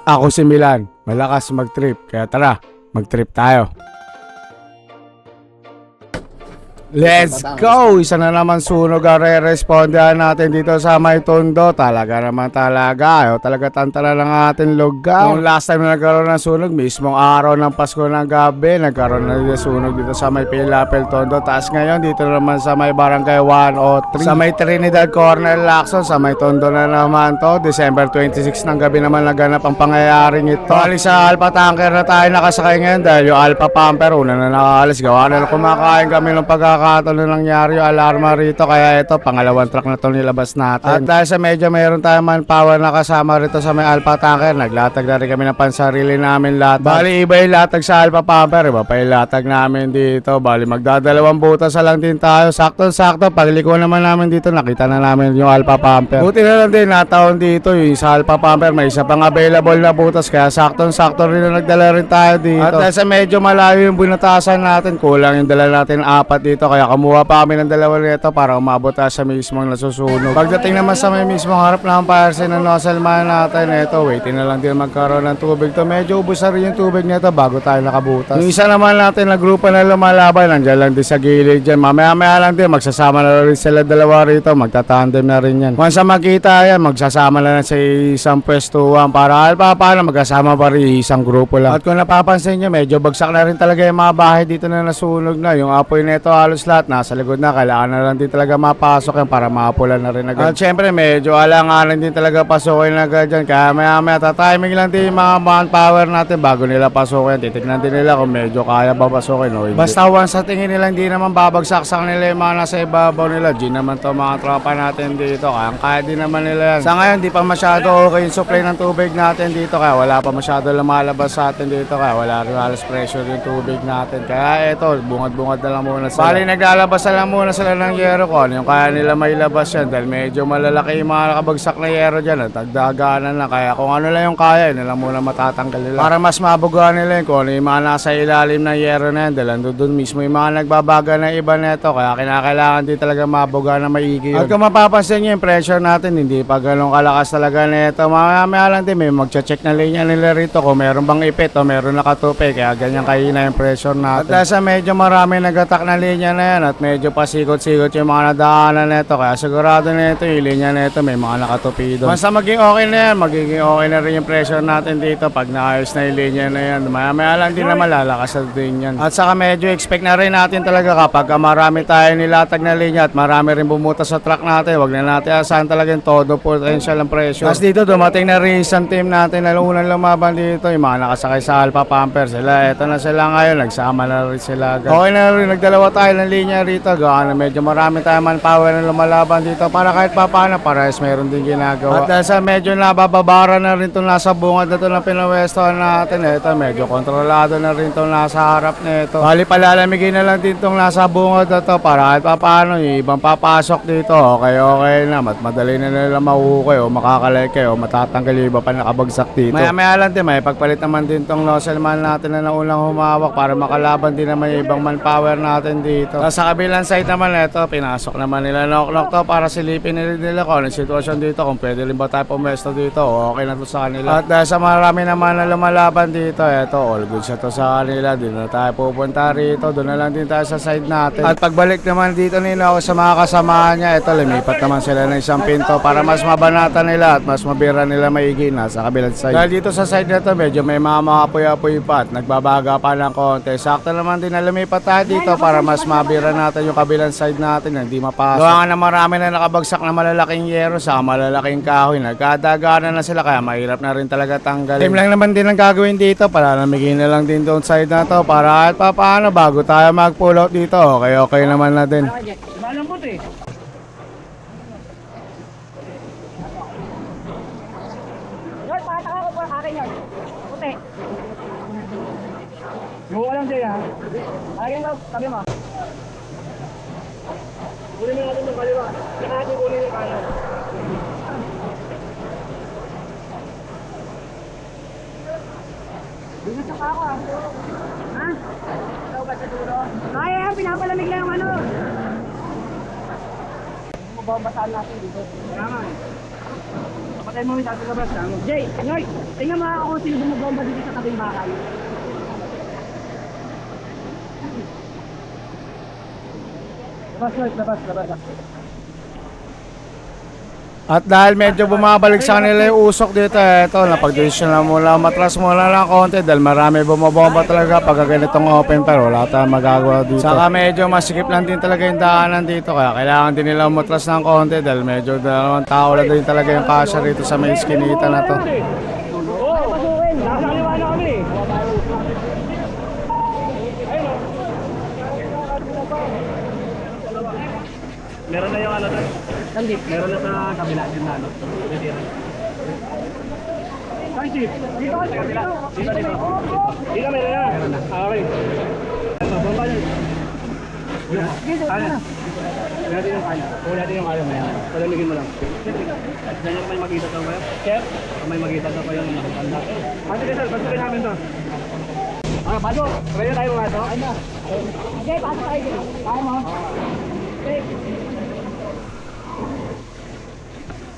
Ako si Milan, malakas mag-trip, kaya tara, mag-trip tayo. Let's go! Isa na naman sunog ang re-respondan natin dito sa May Tondo. Talaga naman talaga. Ayaw talaga tantala ng ating lugar. Nung last time na nagkaroon ng sunog, mismong araw ng Pasko ng gabi, nagkaroon na rin sunog dito sa May Pilapil Tondo. Taas ngayon dito naman sa May Barangay 103. Sa May Trinidad Corner Lacson, sa May Tondo na naman to. December 26 ng gabi naman naganap ang pangyayaring ito. Bali sa Alpha Tanker na tayo nakasakay ngayon dahil yung Alpha Pumper una na nakaalis. Gawa na kumakain kami ng pagkakataon na nangyari yung alarma rito, kaya ito pangalawang truck na to nilabas natin. At dahil sa medyo mayroon tayong manpower na kasama rito sa may Alpha Tanker, naglatag na rin kami ng pansarili namin latag. Bali iba yung latag sa Alpha Pumper, iba pa yung latag namin dito. Bali magdadalawang butas lang din tayo. Sakto-sakto pagliko naman namin dito, nakita na namin yung Alpha Pumper. Buti na lang din nataon dito yung sa Alpha Pumper, may isa pang available na butas, kaya sakto-sakto rin na nagdala rin tayo dito. At dahil sa medyo malayo yung bunatasan natin, kulang yung dala natin apat dito, kaya kumuha pa kami ng dalawa nito para umabot sa mismong nasusunog. Pagdating naman sa may mismong harap ng fire scene ng nozzle man natin, ito waiting na lang din magkaroon ng tubig to. Medyo ubos na rin yung tubig nito bago tayo nakabutas. Yung isa naman natin na grupo na lumalaban, nandiyan lang din sa gilid dyan. Mamaya lang din, magsasama na rin sila dalawa rito, magtatandem na rin yan. Once makita yan, magsasama na sa isang pwestuhan para paano magkasama pa rin isang grupo lang. At kung napapansin nyo, medyo bagsak na rin talaga yung mga bahay dito na nasunog na. Yung apoy nito halos lahat nasa likod na, kailangan na lang din talaga mapasok yan para mapulan na rin agad. At syempre medyo alanganan din talaga pasukin na agad dyan, kaya maya tatiming lang din yung mga manpower natin bago nila pasukin. Titignan din nila kung medyo kaya ba pasukin o hindi. Basta once sa tingin nila hindi naman babagsak nila yung mga nasa ibabaw nila, G naman to mga tropa natin dito, kaya din naman nila yan. Sa ngayon di pa masyado okay yung supply ng tubig natin dito, kaya wala pa masyado lumalabas sa atin dito, kaya wala rin halos pressure yung tubig natin, kaya eto bungad na lang muna sila. Bali naglalabas na lang muna sila ng yero ko, ano yung kaya nila may labas yan dahil medyo malalaki yung mga nakabagsak na yero dyan at nagdaganan lang, kaya kung ano lang yung kaya yun lang muna matatanggal nila para mas mabugaan nila yun kung ano yung mga nasa ilalim ng yero na yan dahil doon mismo yung mga nagbabaga na iba neto, kaya kinakailangan din talaga mabuga na maigi yun. At kung mapapansin nyo yung pressure natin hindi pa ganun kalakas talaga neto, mamaya lang din may magche-check na linya nila rito kung meron bang ipit o meron nakatupi, kaya ganyan kahina yung pressure natin. At dahil sa medyo marami nag-attack na linya na yan at medyo pasikot-sikot yung mga nadaanan nito, kaya sigurado nito yung linya nito may mga nakatupi doon. Basta maging okay na yan, magiging okay na rin yung pressure natin dito pag naayos na yung linya na yan. Maya lang din naman lalakas na din yan. At saka medyo expect na rin natin talaga kapag marami tayo nilatag na linya at marami rin bumuta sa truck natin, wag na natin asahan talaga yung todo potential ng pressure. Tapos dito dumating na rin isang team natin na unang lumaban dito, yung mga nakasakay sa Alpha Pumper sila. Eto na sila ngayon, nagsama na rin sila. Okay na rin, nagdalawa tayo ng linya rito, gawa na medyo marami tayo manpower na lumalaban dito para kahit paano parehas meron din ginagawa. At dahil sa medyo nabababara na rin itong nasa bungad na ito ng pinawestohan natin, ito medyo kontrolado na rin itong nasa harap nito. Bali palalamigin na lang din itong nasa bungad na ito para kahit paano yung ibang papasok dito, okay na, madali na nila mahuhukay o makakaleke o matatanggal yung iba pa nakabagsak dito. Maya lang din, may pagpalit naman din itong nozzle man natin na naunang humawak para makalaban din naman yung ibang manpower natin dito. Sa kabilang side naman ito, pinasok naman nila knock to para silipin nila kung ano sitwasyon dito, kung pwede rin ba tayo pumesto dito o okay na to sa kanila. At dahil sa marami naman na lumalaban dito, ito all good siya to sa kanila, din na tayo pupunta rito, doon na lang din tayo sa side natin. At pagbalik naman dito nila ako sa mga kasamahan niya, ito lumipat naman sila ng isang pinto para mas mabanata nila at mas mabira nila maigi na sa kabilang side. Dahil dito sa side na to medyo may mga apoy-apoy pa at nagbabaga pa ng konti, sakto naman din na lumipat tayo dito para mas mabira natin yung kabilang side natin na hindi mapasok. Gawa nga na marami na nakabagsak na malalaking yero sa malalaking kahoy, nagkadaganan na sila kaya mahirap na rin talaga tanggalin. Team lang naman din ang gagawin dito, palalamigin na lang din doon side na to para kahit paano bago tayo mag-pull out dito, okay naman na din. Malambot eh. Yun, pakataka ko po akin yun. Puti. Yung walang dyan ha. Akin mo, sabi mo. Kunin mo natin yung kaliwa. Saka natin kunin yung kanan. Bigat yung ako ha. Ha? Ikaw ba sa dulo? Kaya yan, pinapalamig lang yung ano. Babasaan natin dito. Kaya nga eh. Patay mo yung labas lang. Jay, Noy, tingnan mo ako kung sino bumabomba dito sa tabing bakal. Labas, Noy, labas. At dahil medyo bumabalik sa kanila yung usok dito, eto, napag-decision na mula, matras muna lang konti dahil marami bumabomba talaga pag ganitong open pero wala tayong magagawa dito. Saka medyo masikip lang din talaga yung daanan dito kaya kailangan din nila matras ng konti dahil medyo dalawang tao lang din talaga yung kasya rito sa may iskinita na to. Oo, pasukin. Nasa kaliwa na kami. Meron na yung ano doon? Sandip. Meron na sa kabila din na ano. Ay, Chief. Dito. Dito meron na. Okay. Bababa na. Kaya. Natin yung kaya. Kung natin yung kaya mo yan. Palamigin mo lang. Ganyan may makita daw kayo? Chef? May makita daw kayo ng nakatanda. Pati Rizal, pasukin namin to. Ah, pasok! Ready tayo mga to? Ay na. Okay, pasok tayo dito. Kaya mo? Okay.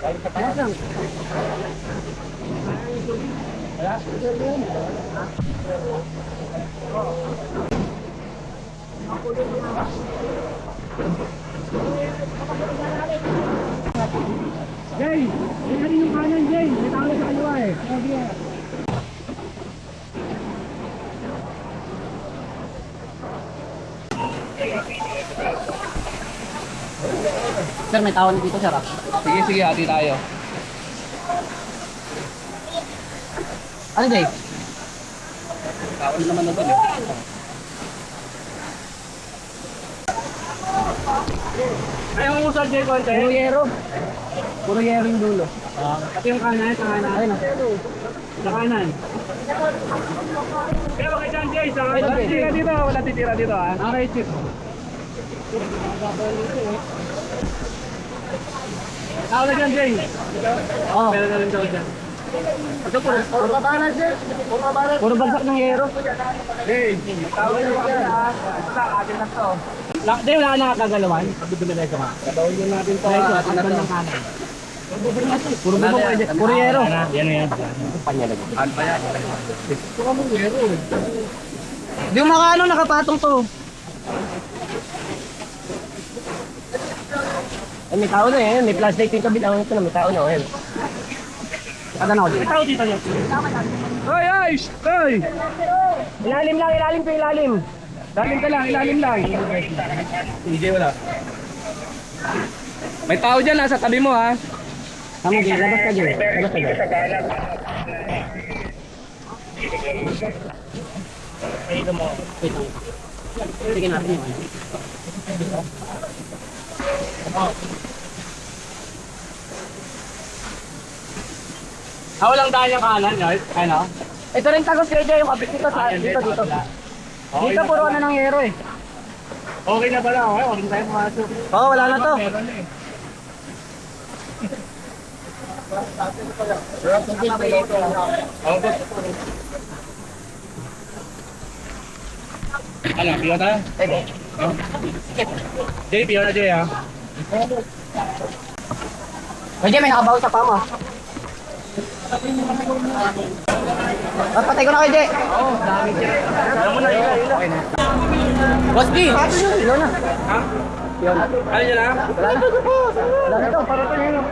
Ayos lang. Wala? Jay! Tingnan din yung kanan, Jay! May tao sa kaliwa eh. Sir, may tao na dito, sir. Sige, hati tayo. Ano, Jay? Tawag naman na doon eh. Ayaw mo sa Jay Conte? Puro yero. Puro yero yung dulo. Pati yung kanan, sa kanan. Ayun. Sa kanan. Kaya ba kayo dyan, Jay? Wala titira dito, wala titira dito, ha? Okay, Chief. Tao na dyan, Jay. Oo. Meron na rin daw dyan. Ito, puro babaran, Jay. Puro bagsak ng yero. Jay, tao na dyan, ha? Basta, atin lang to. Jay, wala ka nakakagalawan? Dumi na ito, ha? Katawin natin to, ha? Atin ng kanan. Puro bubong, puro yero. Yan. Ano pa yan? Puro yero. Di mo makaano, nakapatong to. Ay, may tao na eh. May flashlight yung kabila. Ito na, may tao na. Ayun. Kada na ako dito. May tao dito niya. Hoy! Hoy! Ilalim lang, ilalim ko ilalim. Ilalim lang. DJ wala. May tao dyan, nasa tabi mo ha. Tama, Jay. Labas ka, Jay. Labas ka, Jay. Wait lang. Sige natin yun. Walang daan yung kanan, guys. Ano? Ito rin tagos kay Jay, yung kapit dito sa dito. Dito puro ano ng yero eh. Okay na pala, okay? Huwag na tayo pumasok. Oo, wala na to. Meron eh. Ano, piyo tayo? Jay, piyo na Jay ha? Jay, may nakabaw sa pama. Patay ko na kayo, Jay. Oo, dami Jay. Alam mo na, okay na. Boss B! Yun na. Ha? Yun. Ano nyo lang? Wala na. Wala na to. Para tayo yun.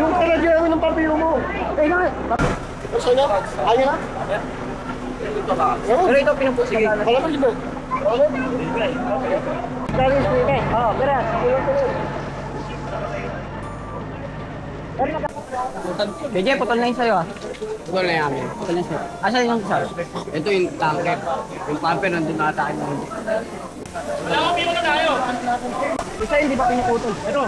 Yung talaga yung ng papiro mo. Eh nga. Gusto nyo? Ayaw na? Pero ito pinupos. Sige. Wala pa dito. Okay. Dali yung sweet eh. Oo, pero. BJ, putol na yun sa'yo ah. Putol na yamin. Putol na sa'yo. Asan yung isa? Ito yung tanker. Yung pumper nandun natakin mo. Isa hindi pa pinuputol. Ito.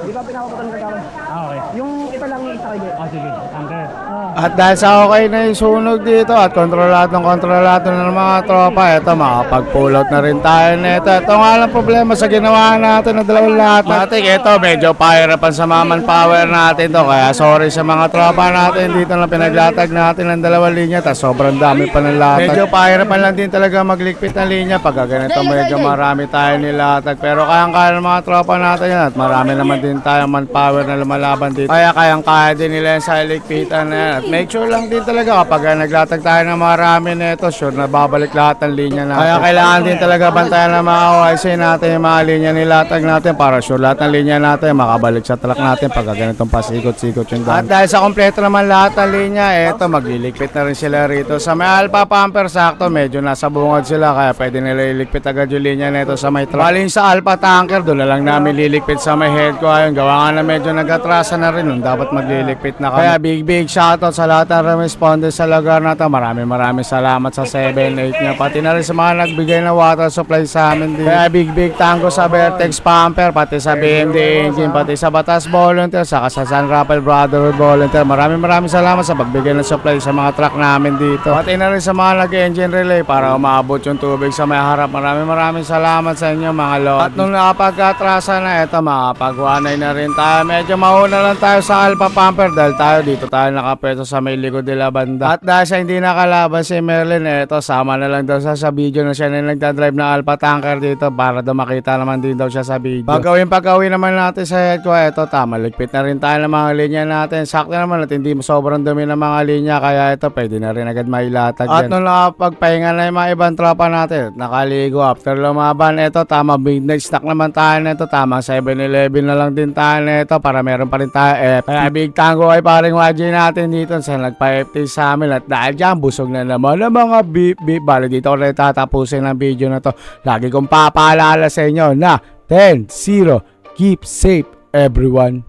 Di ba pinaputol ng gagawin? Okay. Yung ito lang yung isa sige. Sige, Anker. At dahil sa okay na yung sunog dito at kontrolado ng mga tropa, eto makapag-pull out na rin tayo nito. Ito nga lang problema sa ginawa natin na dalawang lahat. Matik, ito medyo pahirapan sa manpower natin to. Kaya sorry sa mga tropa natin dito na pinaglatag natin ng dalawang linya. Tas sobrang dami pa ng latag. Medyo pahirapan lang din talaga maglikpit ng linya. Pag ganito medyo marami tayo nilatag. Pero kayang-kaya ng mga tropa natin yan. At marami naman din tayong manpower na lumalaban dito. Kaya kayang-kaya din nila yan sa likpitan na yan. At make sure lang din talaga kapag naglatag tayo ng marami nito, sure na babalik lahat ng linya natin. Kaya kailangan din talaga bantayan ng mga OIC natin yung mga linya nilatag natin para sure lahat ng linya natin makabalik sa truck natin pag ganitong pasikot-sikot yung dami. At dahil sa kompleto naman lahat ng linya, eto maglilikpit na rin sila rito. Sa may Alpha Pumper, sakto medyo nasa bungod sila kaya pwede nila ilikpit agad yung linya nito sa may truck. Baling sa Alpha Tanker, doon na lang namin lilikpit sa may head ko. Ayun, gawa nga na medyo nag-atrasa na rin nun. Dapat maglilikpit na kami. Kaya big shoutout sa lahat ng responders sa lugar na to. Maraming salamat sa 7-8 niya. Pati na rin sa mga nagbigay ng water supply sa amin din. Kaya big tango sa Vertex Pumper, pati sa BMD Engine, pati sa Batas Volunteer, saka sa San Rafael Brotherhood Volunteer. Maraming salamat sa pagbigay ng supply sa mga truck namin dito. Pati na rin sa mga nag-engine relay para umabot yung tubig sa may harap. Maraming salamat sa inyo mga lord. At nung nakapag-atrasa na, eto makapag-1 na rin tayo. Medyo mauna lang tayo sa Alpha Pumper dahil tayo dito tayo nakapwesto sa may likod nila banda. At dahil sa hindi nakalaban si Merlin, eto sama na lang daw sa video na siya na nagdadrive ng Alpha Tanker dito para daw makita naman din daw siya sa video. Pag-uwi naman natin sa head ko, eto tama, ligpit na rin tayo ng mga linya natin. Sakto naman at hindi sobrang dumi ng mga linya kaya ito pwede na rin agad mailatag yan. At nung nakapagpahinga na yung mga ibang tropa natin, nakaligo after lumaban, eto tama, midnight snack naman tayo nito, tama 7-Eleven na lang din tayo nito para meron pa rin tayo kaya big tango ay paring YG natin dito sa nagpa-FT sa amin at dahil dyan busog na naman ang mga beep bali dito ko rin tatapusin ang video na to. Lagi kong papaalala sa inyo na 10-0, keep safe everyone.